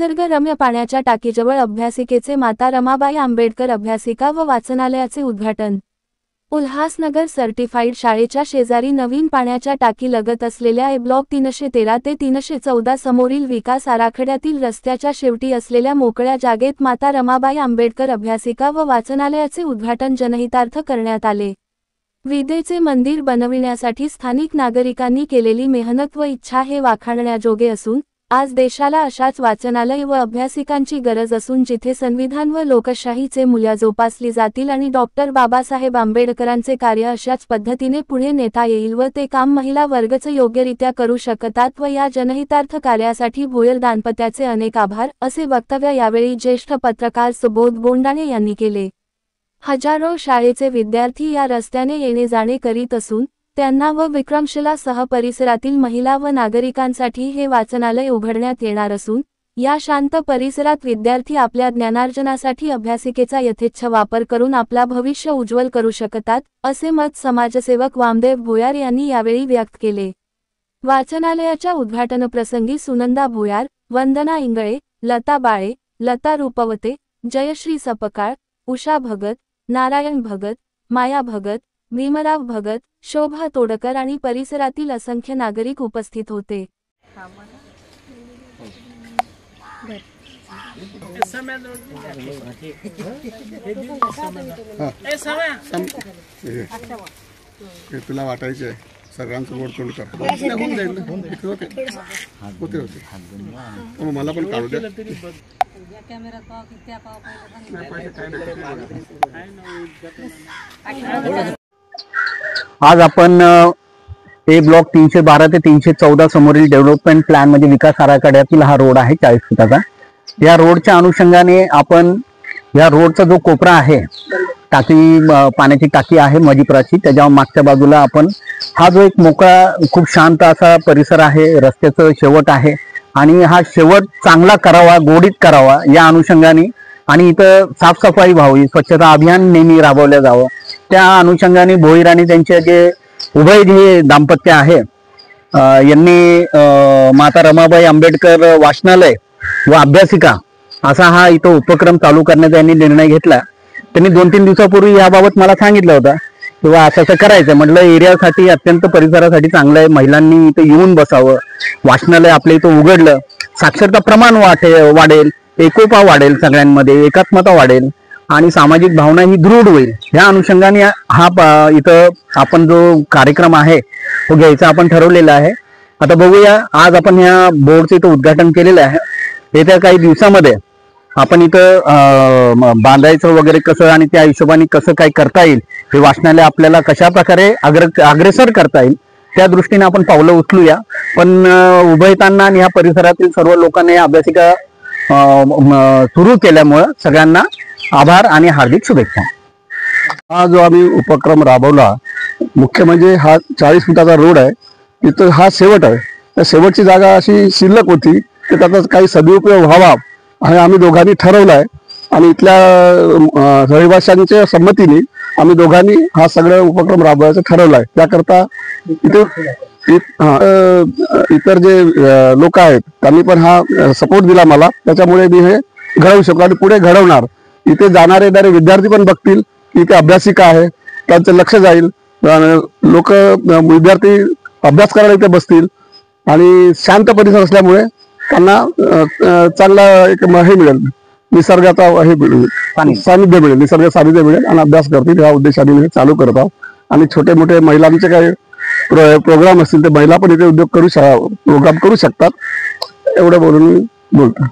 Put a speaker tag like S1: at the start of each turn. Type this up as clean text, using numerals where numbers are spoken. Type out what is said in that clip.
S1: निसर्गरम्य पाण्याच्या टाकीजवळ अभ्यासिकेचे माता रमाबाई आंबेडकर अभ्यासिका व वाचनालयाचे उद्घाटन। उल्हासनगर सर्टिफाईड शाळेच्या शेजारी नवीन पाण्याच्या टाकी लगत असलेल्या ए ब्लॉक 313 ते 314 समोरील विकास आराखड्यातील रस्त्याच्या शेवटी असलेल्या मोकळ्या जागेत माता रमाबाई आंबेडकर अभ्यासिका व वाचनालयाचे उद्घाटन जनहितार्थ करण्यात आले। विदेचे मंदिर बनविण्यासाठी स्थानिक नागरिकांनी केलेली मेहनत व इच्छा हे वाखाणण्याजोगे असून आज देशाला अशाच वाचनालय व अभ्यासिकांची गरज असून जिथे संविधान व लोकशाहीचे मूल्य जोपासली जातील आणि डॉक्टर बाबासाहेब आंबेडकरांचे कार्य अशाच पद्धतीने पुढे नेता येईल व ते काम महिला वर्गच योग्यरित्या करू शकतात व या जनहितार्थ कार्यासाठी भोयर दाम्पत्याचे अनेक आभार, असे वक्तव्य यावेळी ज्येष्ठ पत्रकार सुबोध बोंडाणे यांनी केले। हजारो शाळेचे विद्यार्थी या रस्त्याने येणे जाणे करीत असून त्यांना व विक्रमशिला सह परिसरातील महिला व नागरिकांसाठी हे वाचनालय उघडण्यात येणार असून या शांत परिसरात विद्यार्थी आपल्या ज्ञानार्जनासाठी अभ्यासिकेचा यथेच्छ वापर करून आपला भविष्य उज्ज्वल करू शकतात, असे मत समाजसेवक वामदेव भोयार यांनी यावेळी व्यक्त केले। वाचनालयाच्या उद्घाटनप्रसंगी सुनंदा भोयार, वंदना इंगळे, लता बाळे, लता रूपवते, जयश्री सपकाळ, उषा भगत, नारायण भगत, माया भगत, भीमराव भगत, शोभा तोडकर आणि परिसरातील असंख्य नागरिक उपस्थित होते।
S2: तुला वाटायचे सगळ्यांचं गोड तोंड कर होऊन जाईल ना, होते मला पण काढू द्या।
S3: आज आपण ए ब्लॉक 312 ते 314 समोरील डेव्हलपमेंट प्लॅन मध्ये विकास आराखड्यातील हा रोड आहे 40 फुटाचा। या रोडच्या अनुषंगाने आपण या रोडचा जो कोपरा आहे, टाकी पाण्याची टाकी आहे मजिप्राची, त्याच्या मागच्या बाजूला आपण हा जो एक मोकळा खूप शांत असा परिसर आहे, रस्त्याचं शेवट आहे आणि हा शेवट चांगला करावा, गोडीत करावा या अनुषंगाने आणि इथं साफसफाई व्हावी, स्वच्छता अभियान नेहमी राबवलं जावं, त्या अनुषंगाने भोईर आणि त्यांचे जे उभय जे दाम्पत्य आहे यांनी माता रमाबाई आंबेडकर वाचनालय व अभ्यासिका असा हा इथं उपक्रम चालू करण्याचा यांनी निर्णय घेतला। त्यांनी 2-3 दिवसापूर्वी याबाबत मला सांगितलं होतं किंवा असं करायचं, म्हटलं एरियासाठी अत्यंत परिसरासाठी चांगलं आहे, महिलांनी इथं येऊन बसावं, वाचनालय आपल्या इथं उघडलं, साक्षरता प्रमाण वाढेल, एकोपा वाढेल, सगळ्यांमध्ये एकात्मता वाढेल आणि सामाजिक भावना ही दृढ होईल। या अनुषंगाने हा इथं आपण जो कार्यक्रम आहे तो घ्यायचा आपण ठरवलेला आहे। आता बघूया, आज आपण ह्या बोर्डचं इथं उद्घाटन केलेलं आहे। येत्या काही दिवसामध्ये आपण इथं बांधायचं वगैरे कसं आणि त्या हिशोबाने कसं काय करता येईल, हे वाचनालय आपल्याला कशा प्रकारे अग्रेसर करता येईल त्या दृष्टीने आपण पावलं उचलूया। पण उभयतांना आणि ह्या परिसरातील सर्व लोकांनी अभ्यासिका सुरू केल्यामुळं सगळ्यांना आभार आणि हार्दिक शुभेच्छा।
S2: हा जो आम्ही उपक्रम राबवला, मुख्य म्हणजे हा 40 फुटाचा रोड आहे, तिथं हा शेवट आहे, त्या शेवटची जागा अशी शिल्लक होती, तर त्याचा काही सदुपयोग व्हावा हे आम्ही दोघांनी ठरवलं आहे आणि इथल्या रहिवाशांच्या संमतीने आम्ही दोघांनी हा सगळं उपक्रम राबवायचं ठरवलं आहे। त्याकरता इतर जे लोक आहेत त्यांनी पण हा सपोर्ट दिला मला, त्याच्यामुळे मी हे घडवू शकलो आणि पुढे घडवणार। इथे जाणारे येणारे विद्यार्थी पण बघतील की इथे अभ्यासिका आहे, त्यांचं लक्ष जाईल, लोक विद्यार्थी अभ्यास करायला इथे बसतील आणि शांत परिसर असल्यामुळे त्यांना चांगला एक हे मिळेल, निसर्गाचा हे सानिध्य मिळेल, निसर्ग सानिध्य मिळेल आणि अभ्यास करतील या उद्देशाने मी चालू करत आहोत। आणि छोटे मोठे महिलांचे काही प्रोग्राम असतील ते महिला पण इथे प्रोग्राम करू शकतात, एवढं बोलून मी बोलतो।